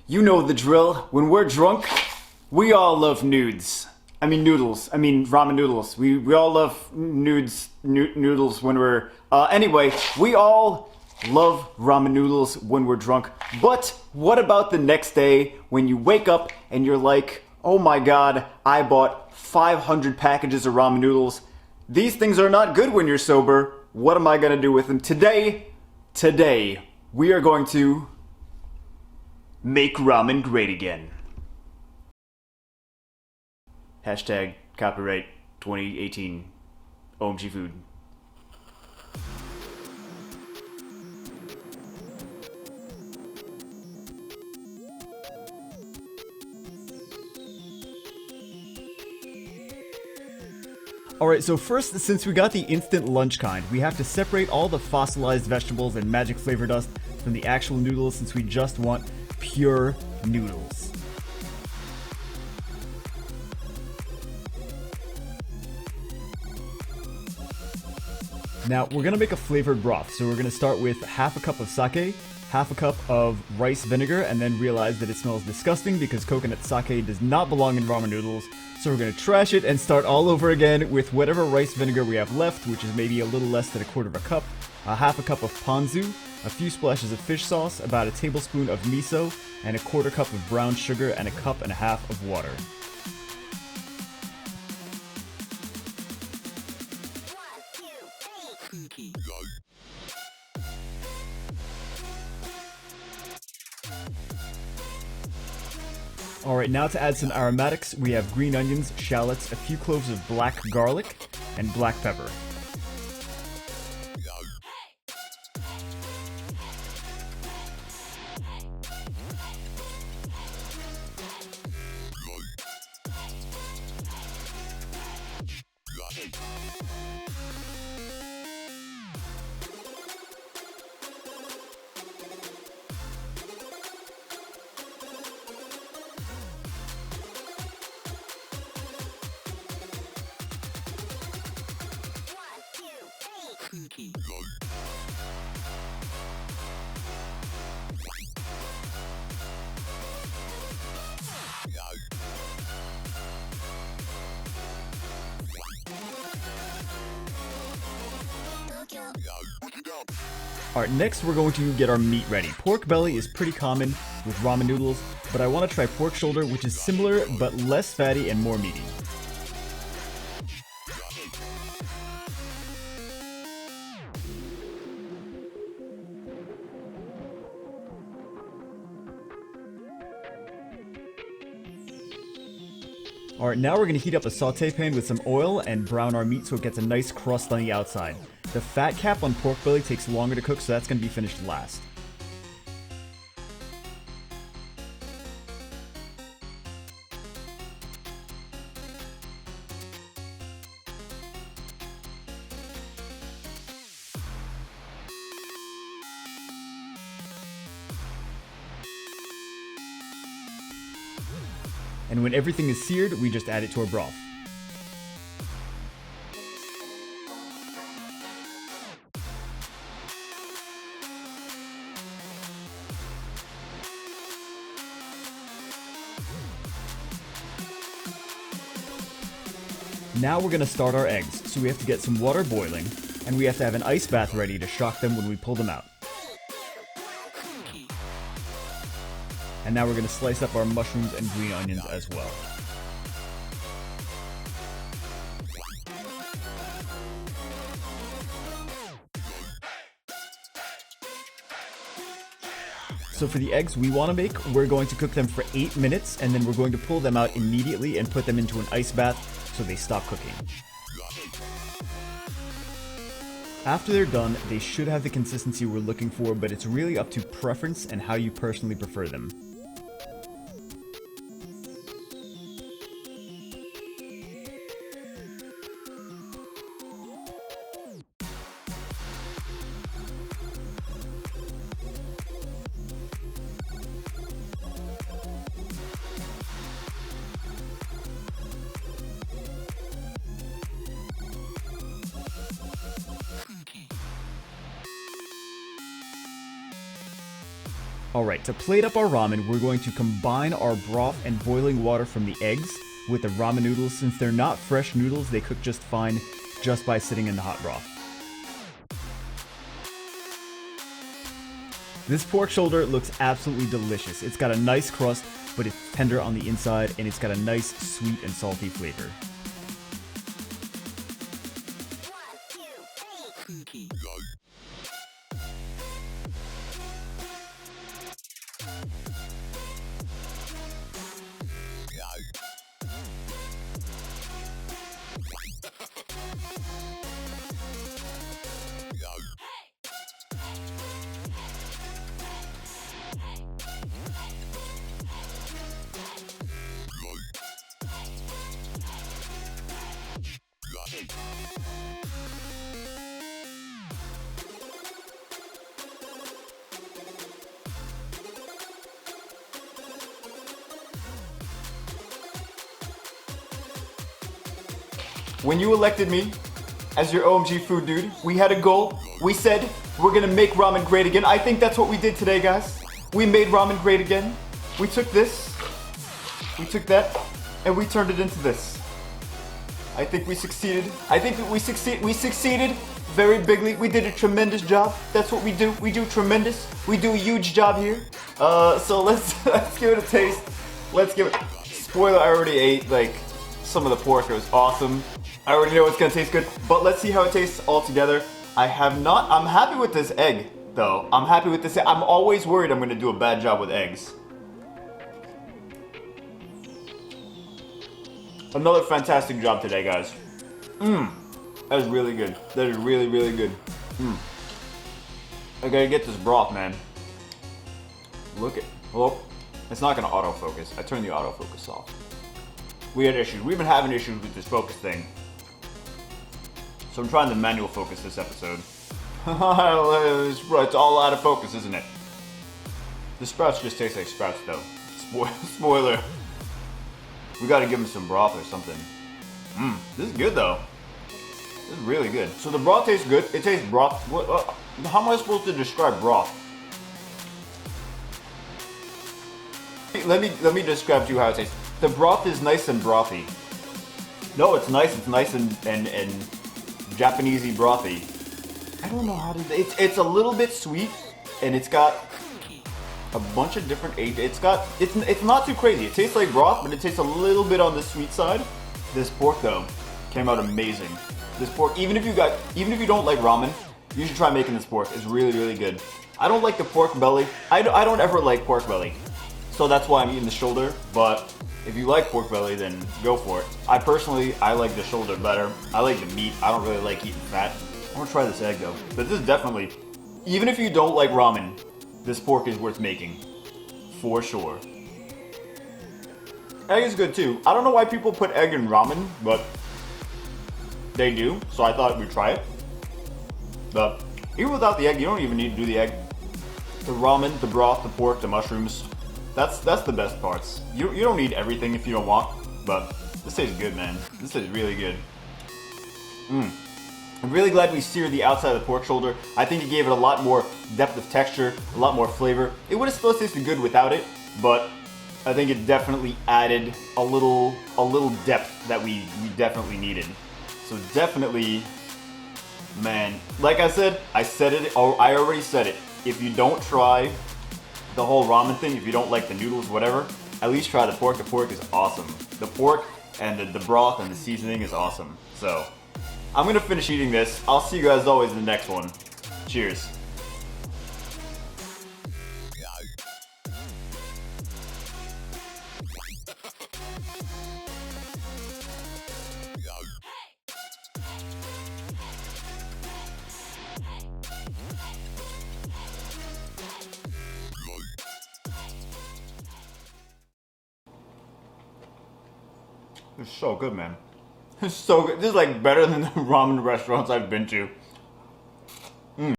You know the drill. When we're drunk, we all love nudes. I mean noodles. I mean ramen noodles. We all love noodles when we're... Anyway, we all love ramen noodles when we're drunk. But what about the next day when you wake up and you're like, oh my god, I bought 500 packages of ramen noodles. These things are not good when you're sober. What am I gonna do with them? Today, we are going to make ramen great again. Hashtag copyright 2018 OMG food. Alright, so first, since we got the instant lunch kind, we have to separate all the fossilized vegetables and magic flavor dust from the actual noodles since we just want pure noodles. Now, we're gonna make a flavored broth, so we're gonna start with half a cup of sake, half a cup of rice vinegar, and then realize that it smells disgusting because coconut sake does not belong in ramen noodles. So we're gonna trash it and start all over again with whatever rice vinegar we have left, which is maybe a little less than a quarter of a cup, half a cup of ponzu, a few splashes of fish sauce, about a tablespoon of miso, and a quarter cup of brown sugar, and a cup and a half of water. Alright, now to add some aromatics, we have green onions, shallots, a few cloves of black garlic, and black pepper. Alright, next we're going to get our meat ready. Pork belly is pretty common with ramen noodles, but I want to try pork shoulder, which is similar but less fatty and more meaty. Alright, now we're going to heat up a saute pan with some oil and brown our meat so it gets a nice crust on the outside. The fat cap on pork belly takes longer to cook, so that's going to be finished last. And when everything is seared, we just add it to our broth. Now we're going to start our eggs, so we have to get some water boiling, and we have to have an ice bath ready to shock them when we pull them out. And now we're going to slice up our mushrooms and green onions as well. So for the eggs we want to make, we're going to cook them for 8 minutes, and then we're going to pull them out immediately and put them into an ice bath so they stop cooking. After they're done, they should have the consistency we're looking for, but it's really up to preference and how you personally prefer them. Alright, to plate up our ramen, we're going to combine our broth and boiling water from the eggs with the ramen noodles. Since they're not fresh noodles, they cook just fine just by sitting in the hot broth. This pork shoulder looks absolutely delicious. It's got a nice crust, but it's tender on the inside, and it's got a nice sweet and salty flavor. When you elected me as your OMG food dude, we had a goal. We said we're gonna make ramen great again. I think that's what we did today, guys. We made ramen great again. We took this, we took that, and we turned it into this. I think we succeeded. I think that we succeeded very bigly. We did a tremendous job. That's what we do. We do tremendous. We do a huge job here. So let's give it a taste. Let's give it. Spoiler: I already ate like some of the pork. It was awesome. I already know it's gonna taste good, but let's see how it tastes all together. I'm happy with this egg, though. I'm happy with this. I'm always worried I'm gonna do a bad job with eggs. Another fantastic job today, guys. That is really good. That is really, really good. I gotta get this broth, man. Look at, well, it's not gonna autofocus. I turned the autofocus off. We had issues. We've been having issues with this focus thing. So I'm trying to manual focus this episode. It's all out of focus, isn't it? The sprouts just taste like sprouts, though. Spoiler. We gotta give them some broth or something. This is good, though. This is really good. So the broth tastes good. It tastes broth. How am I supposed to describe broth? Let me describe to you how it tastes. The broth is nice and brothy. No, it's nice. It's nice and Japanesey brothy. I don't know how to. It's a little bit sweet, and it's got a bunch of different. It's not too crazy. It tastes like broth, but it tastes a little bit on the sweet side. This pork though came out amazing. This pork, even if you don't like ramen, you should try making this pork. It's really, really good. I don't like the pork belly. I don't ever like pork belly, so that's why I'm eating the shoulder. But if you like pork belly, then go for it. I like the shoulder better. I like the meat. I don't really like eating fat. I'm gonna try this egg though. But this is definitely, even if you don't like ramen, this pork is worth making. For sure. Egg is good too. I don't know why people put egg in ramen, but they do. So I thought we'd try it. But even without the egg, you don't even need to do the egg. The ramen, the broth, the pork, the mushrooms. That's the best parts. You don't need everything if you don't want, but this tastes good, man. This is really good. I'm really glad we seared the outside of the pork shoulder. I think it gave it a lot more depth of texture, a lot more flavor. It would have still tasted good without it, but I think it definitely added a little depth that we definitely needed. So definitely, man, like I said, I already said it. If you don't try the whole ramen thing, if you don't like the noodles, whatever, at least try the pork. The pork is awesome. The pork and the broth and the seasoning is awesome. So I'm gonna finish eating this. I'll see you guys always in the next one. Cheers. It's so good, man. It's so good. This is like better than the ramen restaurants I've been to.